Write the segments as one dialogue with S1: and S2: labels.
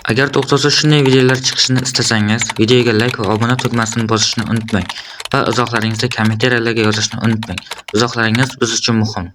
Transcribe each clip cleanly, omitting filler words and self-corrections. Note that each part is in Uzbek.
S1: Agar to'xtasa shunday videolar chiqishini istasangiz, videoga like va obuna tugmasini bosishni unutmang va izohlaringizni kommentariyalarga yozishni unutmang. Izohlaringiz biz uchun muhim.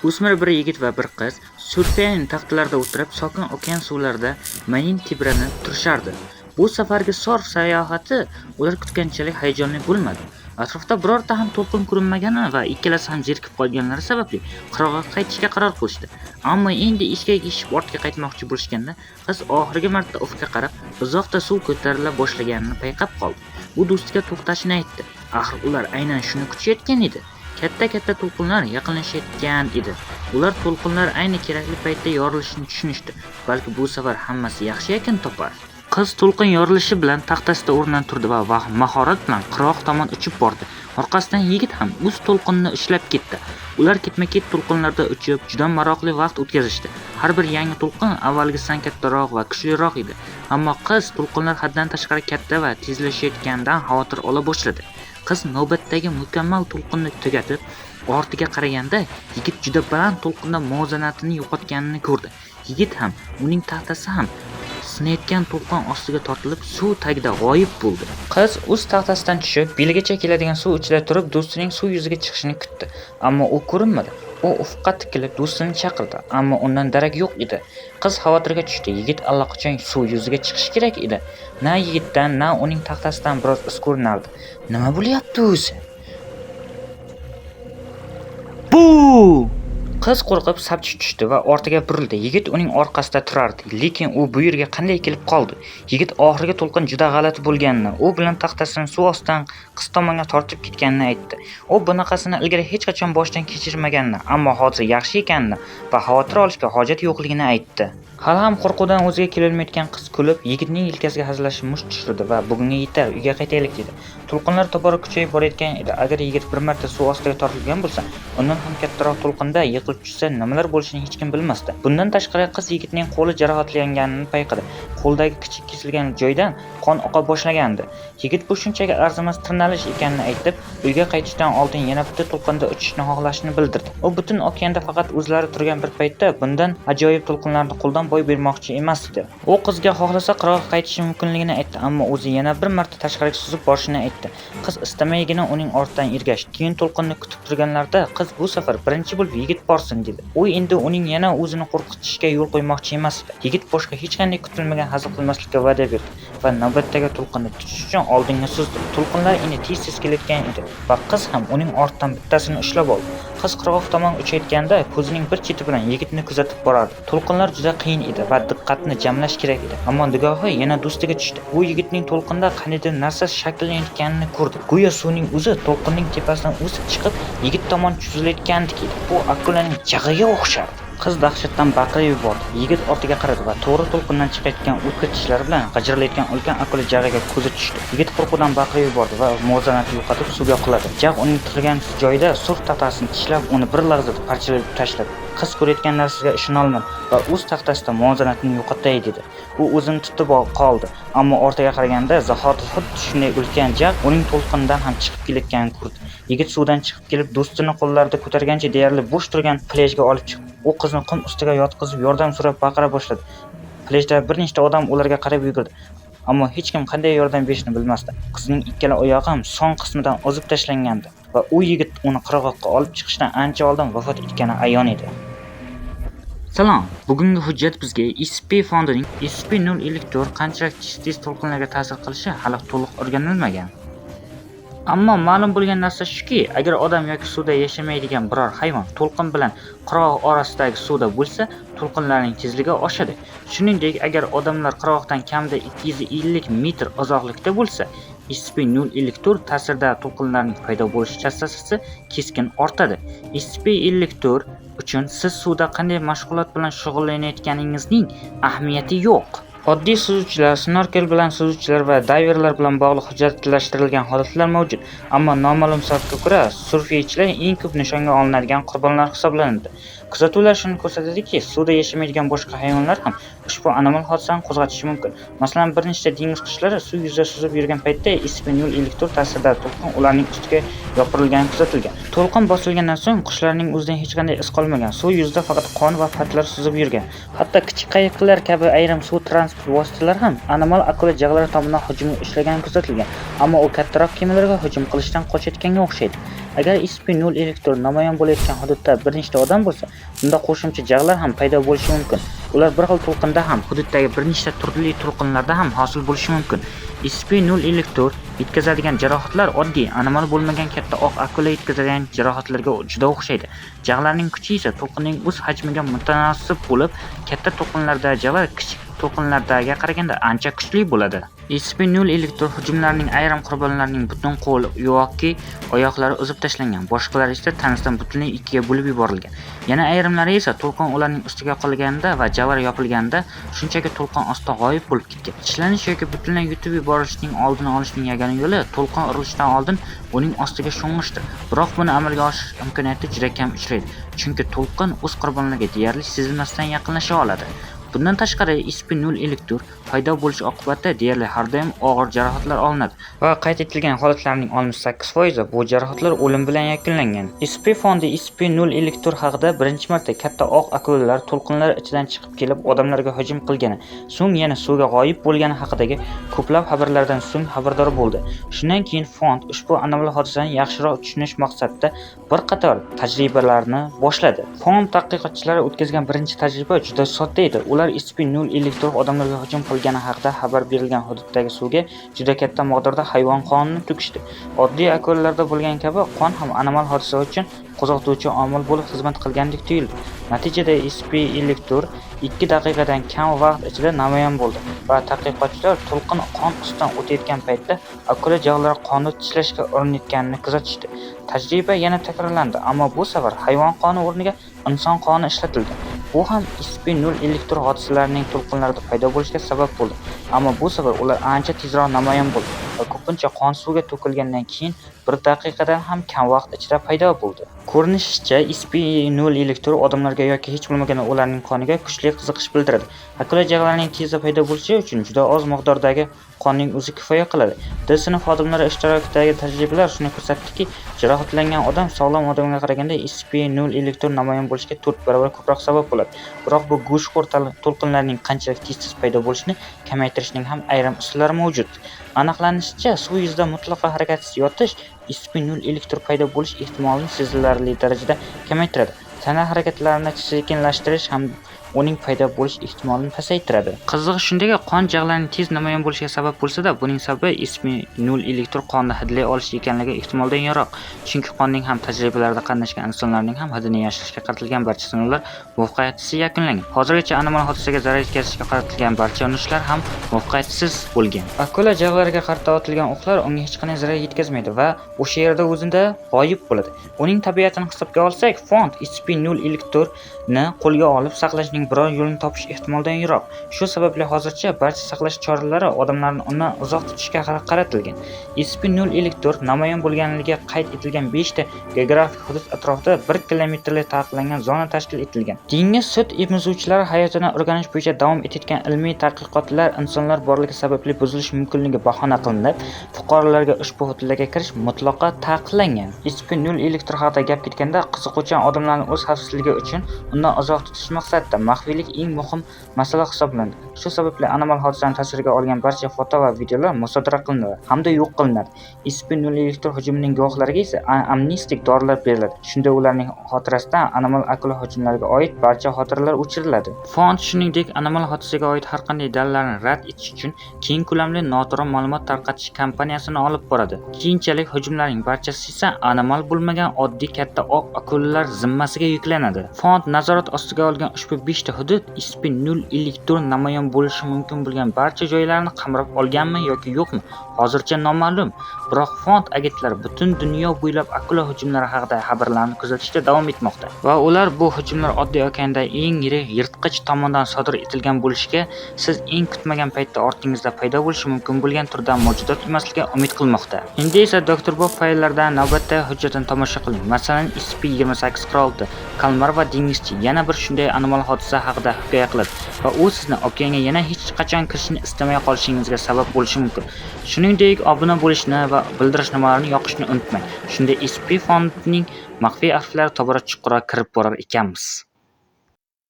S1: O'smir bir yigit va bir qiz surfing taxtalarida o'tirib, sokin okean suvlarida mayin tebranib turishardi. Bu safargi surf sayohati ular kutganchalik hayajonli bo'lmadi. Atrofda birorta ham to'lqin ko'rinmagani va ikkalasi ham zerikib qolganlari sababli qirg'oqqa qaytishga qaror qilishdi. Ammo endi eshikka eshib ortga qaytmoqchi bo'lishganda qiz oxirgi marta ufqqa qarab, uzoqda suv ko'tarila boshlaganini payqab qoldi. U do'stiga to'xtashni aytdi. Axir ular aynan shuni kutayotgan edi. Katta to'lqinlar yaqinlashayotgan edi. Ular to'lqinlar ayni kerakli paytda yorilishini tushunishdi. Balki bu safar hammasi yaxshi yakun topar. Qiz to'lqin yorilishi bilan taxtasida o'rnidan turdi va mahorat bilan qirg'oq tomon uchib bordi. Orqasidan yigit ham o'z to'lqinini ushlab ketdi. Ular ketma-ket to'lqinlarda uchib, juda maroqli vaqt o'tkazishdi. Har bir yangi to'lqin avvalgisidan kattaroq va kuchliroq edi. Ammo qiz to'lqinlar haddan tashqari katta va tezlashayotganidan xavotir ola boshladi. Qiz navbatdagi mukammal to'lqinni tugatib, ortiga qaraganda yigit juda baland to'lqinda muvozanatini yo'qotganini ko'rdi. Yigit ham, uning taxtasi ham sinayotgan to'lqin ostiga tortilib, suv tagida g'oyib bo'ldi. Qiz o'z taxtasidan tushib, beligacha keladigan suv ichida turib, do'stining suv yuziga chiqishini kutdi. Ammo u ko'rinmadi. U ufqqa tikilib do'stini chaqirdi, ammo undan darak yo'q edi. Qiz xavotirga tushdi. Yigit allaqachon suv yuziga chiqishi kerak edi. Na yigitdan, na uning taxtasidan biroz iz ko'rinardi. Nima bo'lyapti o'zi? Bu! Qiz qo'rqib sapchib tushdi va ortiga burildi. Yigit uning orqasida turardi, lekin u bu yerga qanday kelib qoldi? Yigit oxirgi to'lqin juda g'alati bo'lganini, u bilan taxtasini suv ostidan qiz tomonga tortib ketganini aytdi. U bunaqasini ilgari hech qachon boshdan kechirmaganini, ammo hozir yaxshi ekanini va xavotir olishga hojat yo'qligini aytdi. Hali ham qo'rquvdan o'ziga kelolmayotgan qiz kulib, yigitning yelkasiga hazillashib musht tushirdi va bugunga yetar, uyga qaytaylik dedi. To'lqinlar tobora kuchayib borayotgan edi. Agar yigit bir marta suv ostiga tortilgan bo'lsa, undan ham kattaroq to'lqinda yiqilib tushsa nimalar bo'lishini hech kim bilmasdi. Bundan tashqari qiz yigitning qo'li jarohatlanganini payqadi. Qo'ldagi kichik kesilgan joydan qon oqa boshlagandi. Yigit bu shunchaki arzimas tirnalish ekanini aytib, uyga qaytishdan oldin yana bitta to'lqinda uchishni xohlashini bildirdi. U butun okeanda faqat o'zlari turgan bir paytda bundan ajoyib to'lqinlarni qo'ldan boy bermoqchi emas edi. U qizga xohlasa qirg'oqqa qaytishi mumkinligini aytdi, ammo o'zi yana bir marta tashqariga suzib borishini aytdi. Qiz istamaygina uning ortidan ergashdi. Keyin to'lqinni kutib turganlarda qiz bu safar birinchi bo'lib yigit borsin dedi. U endi uning yana o'zini qo'rqitishga yo'l qo'ymoqchi emas edi. Yigit boshqa hech qanday kutilmagan hazil qilmaslikka va'da berdi va navbatdagi to'lqinni tutish uchun oldinga suzdi. To'lqinlar endi tez kelayotgan edi va qiz ham uning ortidan bittasini ushlab oldi. Qiz qirg'oq tomon uchayotganda ko'zining bir cheti bilan yigitni kuzatib borardi. To'lqinlar juda qiyin edi va diqqatni jamlash kerak edi. Ammo nigohi yana do'stiga tushdi. U yigitning to'lqinda qandaydir narsa shakllanayotganini ko'rdi. Go'yo suvning o'zi to'lqinning tepasidan o'sib chiqib, yigit tomon cho'zilayotgandek edi. Bu akulaning jag'iga o'xshardi. Qiz dahshatdan baqirib yubordi. Yigit ortiga qaradi va to'g'ri to'lqindan chiqayotgan o'tkir tishlari bilan g'ijirlayotgan ulkan akula jag'iga ko'zi tushdi. Yigit qo'rquvdan baqirib yubordi va muvozanatini yo'qotib suvga quladi. Jag' uning tiqilgan joyida surf taxtasini tishlab, uni bir lahzada parchalab tashladi. Qiz ko'rayotgan narsaga ishona olmadi va o'z taxtasida muvozanatini yo'qotay dedi. U o'zini tutib qoldi, ammo ortiga qaraganda zahoti xuddi shunday ulkan jag' uning to'lqindan ham chiqib kelayotganini ko'rdi. Yigit suvdan chiqib kelib, do'stini qo'llarida ko'targancha deyarli bo'sh turgan plyajga olib chiqdi. U qizni qum ustiga yotqizib yordam so'rab baqira boshladi. Plyajda bir nechta odam ularga qarab yugurdi, ammo hech kim qanday yordam berishni bilmasdi. Qizning ikkala oyog'i ham son qismidan uzib tashlangandi va u yigit uni qirg'oqqa olib chiqishdan ancha oldin vafot etgani ayon edi. Salom, bugungi hujjat bizga SCP fondining SCP-054 qanchalik tez to'lqinlarga ta'sir qilishi hali to'liq o'rganilmagan. Ammo ma'lum bo'lgan narsa shuki, agar odam yoki suvda yashamaydigan biror hayvon to'lqin bilan qirg'oq orasidagi suvda bo'lsa, to'lqinlarning tezligi oshadi. Shuningdek, agar odamlar qirg'oqdan kamida 250 metr uzoqlikda bo'lsa, SCP-054 ta'sirida to'lqinlarning paydo bo'lish chassasi keskin ortadi. SCP-54 uchun siz suvda qanday mashg'ulot bilan shug'ullanayotganingizning ahamiyati yo'q. Oddiy suzuvchilar, snorkel bilan suzuvchilar va dayverlar bilan bog'liq hujjatlashtirilgan holatlar mavjud, ammo noma'lum sababga ko'ra surfchilar eng ko'p nishonga olinadigan qurbonlar hisoblanadi. Kuzatuvlar shuni ko'rsatadiki, suvda yashamaydigan boshqa hayvonlar ham ushbu anomal hodisani qo'zg'atishi mumkin. Masalan, bir nechta dengiz qushlari suv yuzida suzib yurgan paytda SP0 elektr ta'sirida to'lqin ularning ustiga yopirilgani kuzatilgan. To'lqin bosilgandan so'ng qushlarning o'zidan hech qanday iz qolmagan. Suv yuzida faqat qon va patlar suzib yurgan. Hatto kichik qayiqlar kabi ayrim suv transport vositalari ham anomal akula jag'lari tomonidan hujumga uchragani kuzatilgan. Ammo u kattaroq kemalarga hujum qilishdan qochayotganga o'xshaydi. Agar SP0 elektr namoyon bo'layotgan hududda bir nechta odam bo'lsa, unda qo'shimcha jag'lar ham paydo bo'lishi mumkin. Ular bir xil to'lqinda ham, hududdagi bir nechta turli to'lqinlarda ham hosil bo'lishi mumkin. SP0 elektr yetkazadigan jarohatlar oddiy, anomal bo'lmagan katta oq akula yetkazadigan jarohatlarga juda o'xshaydi. Jag'larning kuchi esa to'lqinning o'z hajmiga mutanosib bo'lib, katta to'lqinlardagi jag'lar kichik to'lqinlardagiga qaraganda ancha kuchli bo'ladi. SP0 elektr hujumlarining ayrim qurbonlarining butun qo'l yoki oyoqlari uzib tashlangan, boshqalari esa tanasidan butunlay ikkiga bo'lib yuborilgan. Yana ayrimlari esa to'lqin ularning ustiga qolganda va javr yopilganda shunchaki to'lqin ostida g'oyib bo'lib ketgan. Tishlanish yoki butunlay yutib yuborishning oldini olishning yagona yo'li to'lqin urilishidan oldin uning ostiga sho'ng'ishdir. Biroq buni amalga oshirish imkoniyati juda kam uchraydi, chunki to'lqin o'z qurbonlariga deyarli sezilmasdan yaqinlasha oladi. Bundan tashqari SP0 elektr paydo bo'lishi oqibatida deyarli har doim og'ir jarohatlar olinadi va qayd etilgan holatlarning 68% bu jarohatlar o'lim bilan yakunlangan. SP fondi SP0 elektr haqida birinchi marta katta oq akulalar to'lqinlar ichidan chiqib kelib odamlarga hujum qilgani, so'ng yana suvga g'oyib bo'lgani haqidagi ko'plab xabarlardan so'ng xabardor bo'ldi. Shundan keyin fond ushbu anomal hodisani yaxshiroq tushunish maqsadida bir qator tajribalarni boshladi. Fond tadqiqotchilari o'tkazgan birinchi tajriba juda sodda edi. Ular SP0 elektr odamlarga hujum qilgani haqida xabar berilgan hududdagi suvga juda katta miqdorda hayvon qonini to'kishdi. Oddiy akulalarda bo'lgan kabi qon ham anomal hodisa uchun qo'zg'atuvchi omil bo'lib xizmat qilgandek tuyuldi. Natijada SP elektr 2 daqiqadan kam vaqt ichida namoyon bo'ldi va tadqiqotchilar to'lqin qon ustidan o'tayotgan paytda akula jag'lari qonni tishlashga urinayotganini kuzatishdi. Tajriba yana takrorlandi, ammo bu safar hayvon qoni o'rniga inson qoni ishlatildi. Bu ham SP0 elektr hodisalarining to'lqinlarda paydo bo'lishiga sabab bo'ldi. Ammo bu safar ular ancha tezroq namoyon bo'ldi va ko'pincha qon suvga to'kilgandan keyin 1 daqiqadan ham kam vaqt ichida paydo bo'ldi. Ko'rinishicha, SP0 elektr odamlarga yoki hech bo'lmaganda ularning qoniga kuchli qiziqish bildiradi. Akula jag'larining tezda paydo bo'lishi uchun juda oz miqdordagi qonning o'zi kifoya qiladi. Sinf xodimlari ishtirokidagi tajribalar shuni ko'rsatdiki, jarohatlangan odam sog'lom odamga qaraganda SP0 elektr namoyon bo'lishiga 4 barobar ko'proq sabab bo'ladi. Biroq bu go'shtxo'r to'lqinlarning qanchalik tez paydo bo'lishini kamaytirishning ham ayrim usullari mavjud. Aniqlanishicha, suv yuzida mutlaqo harakatsiz yotish SP0 elektr paydo bo'lish ehtimolini sezilarli darajada kamaytiradi. Tana harakatlarini sekinlashtirish ham uning paydo bo'lish ehtimolini pasaytiradi. Qizig'i shundaki, qon jag'larining tez namoyon bo'lishiga sabab bo'lsa-da, buning sababi SP0 elektr qonni hidlay olish ekanligi ehtimoldan yiroq. Chunki qonning ham tajribalarda qatnashgan insonlarning ham hidini yashirishga qaratilgan barcha sinovlar muvaffaqiyatsiz yakunlangan. Hozirgacha anomal hodisaga zarar yetkazishga qaratilgan barcha urinishlar ham muvaffaqiyatsiz bo'lgan. Akula jag'lariga qarata otilgan o'qlar unga hech qanday zarar yetkazmaydi va o'sha yerda o'zida g'oyib bo'ladi. Uning tabiatini hisobga olsak, fond SP0 elektrni qo'lga olib saqlashning biror yo'lini topish ehtimoldan yiroq. Shu sababli hozircha barcha saqlash choralari odamlarni undan uzoq tutishga qaratilgan. SP0 elektr namoyon bo'lganligi qayd etilgan 5 ta geografik hudud atrofida 1 kilometrlik taqiqlangan zona tashkil etilgan. Dengiz sut emizuvchilari hayotini o'rganish bo'yicha davom etayotgan ilmiy tadqiqotlar insonlar borligi sababli buzilishi mumkinligi bahona qilinib, fuqarolarga ushbu hududlarga kirish mutlaqo taqiqlangan. SP0 elektr haqida gap ketganda, qiziquvchan odamlarning o'z xavfsizligi uchun undan uzoq tutish maqsadida maxfiylik eng muhim masala hisoblanadi. Shu sababli anomal hodisani tasvirga olgan barcha foto va videolar musodara qilinadi hamda yo'q qilinadi. SP0 elektr hujumining guvohlariga esa amnistik dorilar beriladi. Shunda ularning xotirasidan anomal akula hujumlariga oid barcha xotiralar o'chiriladi. Fond shuningdek anomal hodisaga oid har qanday dalillarni rad etish uchun keng ko'lamli noto'g'ri ma'lumot tarqatish kampaniyasini olib boradi. Keyinchalik hujumlarning barchasi esa anomal bo'lmagan oddiy katta oq akulalar zimmasiga yuklanadi. Fond nazorat ostiga olgan ushbu 5 tegishli hudud SP-054 namoyon bo'lishi mumkin bo'lgan barcha joylarni qamrab olganmi yoki yo'qmi, hozircha noma'lum. Biroq fond agentlari butun dunyo bo'ylab akula hujumlari haqida xabarlarni kuzatishda davom etmoqda va ular bu hujumlar Oddiy okeandagi eng yirik yirtqich tomonidan sodir etilgan bo'lishiga, siz eng kutmagan paytda ortingizda paydo bo'lishi mumkin bo'lgan turdan mavjudot emasligiga umid qilmoqda. Endi esa Dr. Bob fayllardan navbatdagi hujjatini tomosha qiling. Masalan, SP-2846 kalmar va dengizchi yana bir shunday anomal hodisa haqida hikoya qiladi va u sizni okeanga yana hech qachon kirishni istamay qolishingizga sabab bo'lishi mumkin. Shuningdek, obuna bo'lishni va bildirishnomalarini yoqishni unutmang. Shunda SP fondining maxfiy arxivlari tobora chuqurroq kirib borar ekanmiz.